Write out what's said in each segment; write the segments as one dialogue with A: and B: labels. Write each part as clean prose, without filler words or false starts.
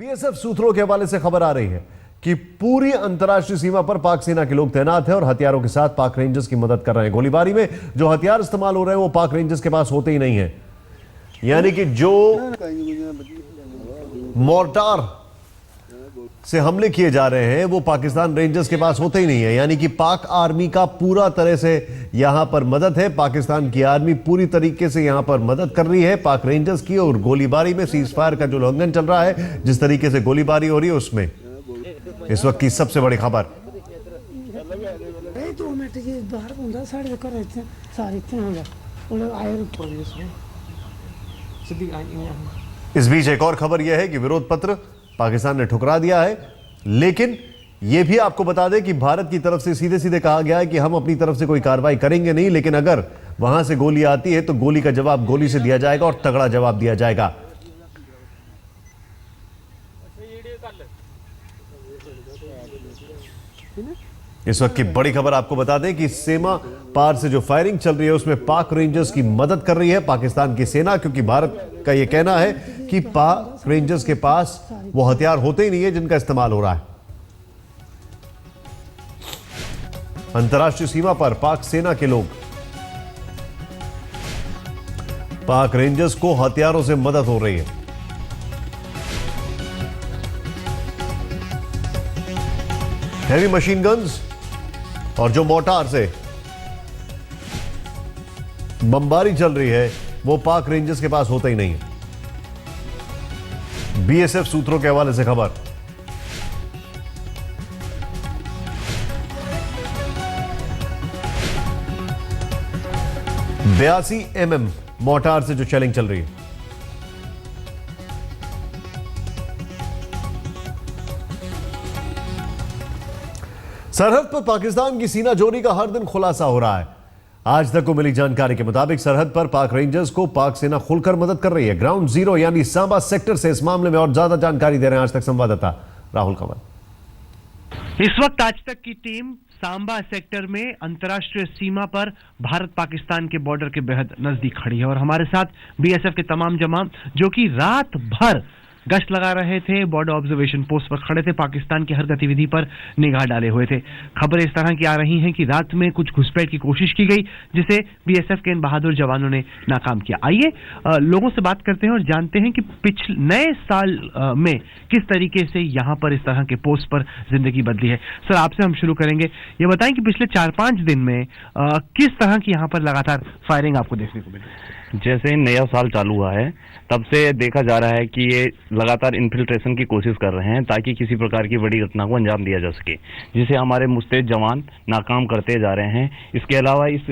A: BSF सूत्रों के हवाले से खबर आ रही है कि पूरी अंतर्राष्ट्रीय सीमा पर पाक सेना के लोग तैनात हैं और हथियारों के साथ पाक रेंजर्स की मदद कर रहे हैं। गोलीबारी में जो हथियार इस्तेमाल हो रहे हैं वो पाक रेंजर्स के पास होते ही नहीं है, यानी कि जो मोर्टार से हमले किए जा रहे हैं वो पाकिस्तान रेंजर्स के पास होते ही नहीं है, यानी कि पाक आर्मी का पूरा तरह से यहां पर मदद है। पाकिस्तान की आर्मी पूरी तरीके से यहां पर मदद कर रही है पाक रेंजर्स की। और गोलीबारी में सीज फायर का जो उल्लंघन चल रहा है, जिस तरीके से गोलीबारी हो रही है, उसमें इस वक्त की सबसे बड़ी खबर। इस बीच एक और खबर यह है कि विरोध पत्र पाकिस्तान ने ठुकरा दिया है, लेकिन यह भी आपको बता दें कि भारत की तरफ से सीधे सीधे कहा गया है कि हम अपनी तरफ से कोई कार्रवाई करेंगे नहीं, लेकिन अगर वहां से गोली आती है तो गोली का जवाब गोली से दिया जाएगा और तगड़ा जवाब दिया जाएगा। इस वक्त की बड़ी खबर आपको बता दें कि सीमा पार से जो फायरिंग चल रही है उसमें पाक रेंजर्स की मदद कर रही है पाकिस्तान की सेना, क्योंकि भारत का यह कहना है कि पाक रेंजर्स के पास वो हथियार होते ही नहीं है जिनका इस्तेमाल हो रहा है। अंतर्राष्ट्रीय सीमा पर पाक सेना के लोग पाक रेंजर्स को हथियारों से मदद हो रही है। हैवी मशीन गन्स और जो मोर्टार से बमबारी चल रही है वो पाक रेंजर्स के पास होता ही नहीं है। बीएसएफ सूत्रों के हवाले से खबर। बयासी mm मोर्टार से जो शेलिंग चल रही है। सरहद पर पाकिस्तान की सीनाजोरी का हर दिन खुलासा हो रहा है। आज तक को मिली जानकारी के मुताबिक सरहद पर पाक रेंजर्स को पाक सेना खुलकर मदद कर रही है। ग्राउंड जीरो यानी सांबा सेक्टर से इस मामले में और ज्यादा जानकारी दे रहे हैं आज तक संवाददाता राहुल कंवल।
B: इस वक्त आज तक की टीम सांबा सेक्टर में अंतर्राष्ट्रीय सीमा पर भारत पाकिस्तान के बॉर्डर के बेहद नजदीक खड़ी है और हमारे साथ बीएसएफ के तमाम जवान जो कि रात भर गश्त लगा रहे थे, बॉर्डर ऑब्जर्वेशन पोस्ट पर खड़े थे, पाकिस्तान की हर गतिविधि पर निगाह डाले हुए थे। खबरें इस तरह की आ रही हैं कि रात में कुछ घुसपैठ की कोशिश की गई जिसे बीएसएफ के इन बहादुर जवानों ने नाकाम किया। आइए लोगों से बात करते हैं और जानते हैं कि पिछले नए साल में किस तरीके से यहाँ पर इस तरह के पोस्ट पर जिंदगी बदली है। सर, आपसे हम शुरू करेंगे। ये बताएं कि पिछले 4-5 दिन में किस तरह की यहाँ पर लगातार फायरिंग आपको देखने को मिली?
C: जैसे नया साल चालू हुआ है तब से देखा जा रहा है कि ये लगातार इन्फिल्ट्रेशन की कोशिश कर रहे हैं ताकि किसी प्रकार की बड़ी घटना को अंजाम दिया जा सके, जिसे हमारे मुस्तैद जवान नाकाम करते जा रहे हैं। इसके अलावा इस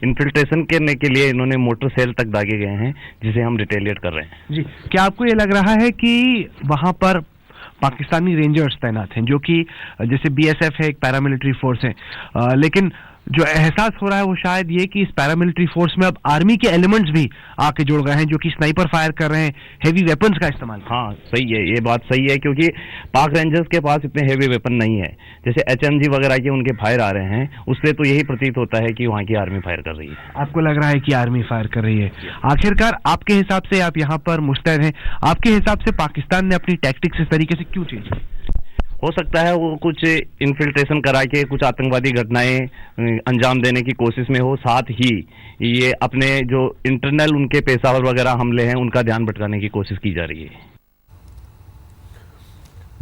C: इन्फिल्ट्रेशन करने के लिए इन्होंने मोटर सेल तक दागे गए हैं, जिसे हम रिटेलिएट कर रहे हैं।
B: जी, क्या आपको ये लग रहा है कि वहां पर पाकिस्तानी रेंजर्स तैनात हैं, जो कि जैसे बीएसएफ है, एक पैरामिलिट्री फोर्स है, लेकिन जो एहसास हो रहा है वो शायद ये कि इस पैरामिलिट्री फोर्स में अब आर्मी के एलिमेंट्स भी आके जुड़ गए हैं, जो कि स्नाइपर फायर कर रहे हैं, हेवी वेपन्स का इस्तेमाल।
C: हाँ, सही है, ये बात सही है, क्योंकि पाक रेंजर्स के पास इतने हेवी वेपन नहीं है। जैसे HMG वगैरह के उनके फायर आ रहे हैं, उससे तो यही प्रतीत होता है कि वहाँ की आर्मी फायर कर रही है।
B: आपको लग रहा है कि आर्मी फायर कर रही है? आखिरकार आपके हिसाब से, आप यहाँ पर मुस्तैद हैं, आपके हिसाब से पाकिस्तान ने अपनी टैक्टिक्स इस तरीके से क्यों चेंज की?
C: हो सकता है वो कुछ इन्फिल्ट्रेशन करा के कुछ आतंकवादी घटनाएं अंजाम देने की कोशिश में हो, साथ ही ये अपने जो इंटरनल उनके पेशावर वगैरह हमले हैं उनका ध्यान भटकाने की कोशिश की जा रही है।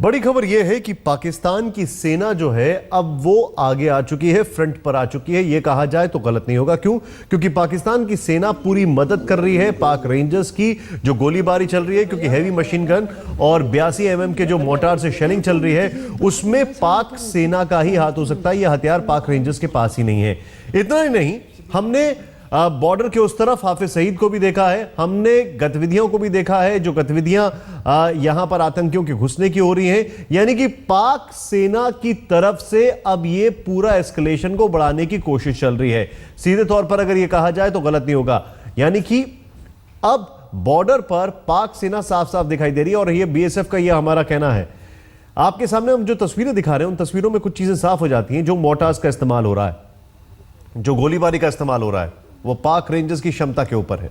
A: बड़ी खबर यह है कि पाकिस्तान की सेना जो है अब वो आगे आ चुकी है, फ्रंट पर आ चुकी है। यह कहा जाए तो गलत नहीं होगा। क्यों? क्योंकि पाकिस्तान की सेना पूरी मदद कर रही है पाक रेंजर्स की जो गोलीबारी चल रही है, क्योंकि हैवी मशीन गन और 82 mm के जो मोर्टार से शेलिंग चल रही है उसमें पाक सेना का ही हाथ हो सकता है। यह हथियार पाक रेंजर्स के पास ही नहीं है। इतना ही नहीं, हमने बॉर्डर के उस तरफ हाफिज सईद को भी देखा है, हमने गतिविधियों को भी देखा है, जो गतिविधियां यहां पर आतंकियों के घुसने की हो रही हैं। यानी कि पाक सेना की तरफ से अब ये पूरा एस्केलेशन को बढ़ाने की कोशिश चल रही है। सीधे तौर पर अगर ये कहा जाए तो गलत नहीं होगा। यानी कि अब बॉर्डर पर पाक सेना साफ साफ दिखाई दे रही है और ये बीएसएफ का यह हमारा कहना है। आपके सामने हम जो तस्वीरें दिखा रहे हैं उन तस्वीरों में कुछ चीजें साफ हो जाती हैं। जो मोर्टार्स का इस्तेमाल हो रहा है, जो गोलीबारी का इस्तेमाल हो रहा है, वो पाक रेंजर्स की क्षमता के ऊपर है।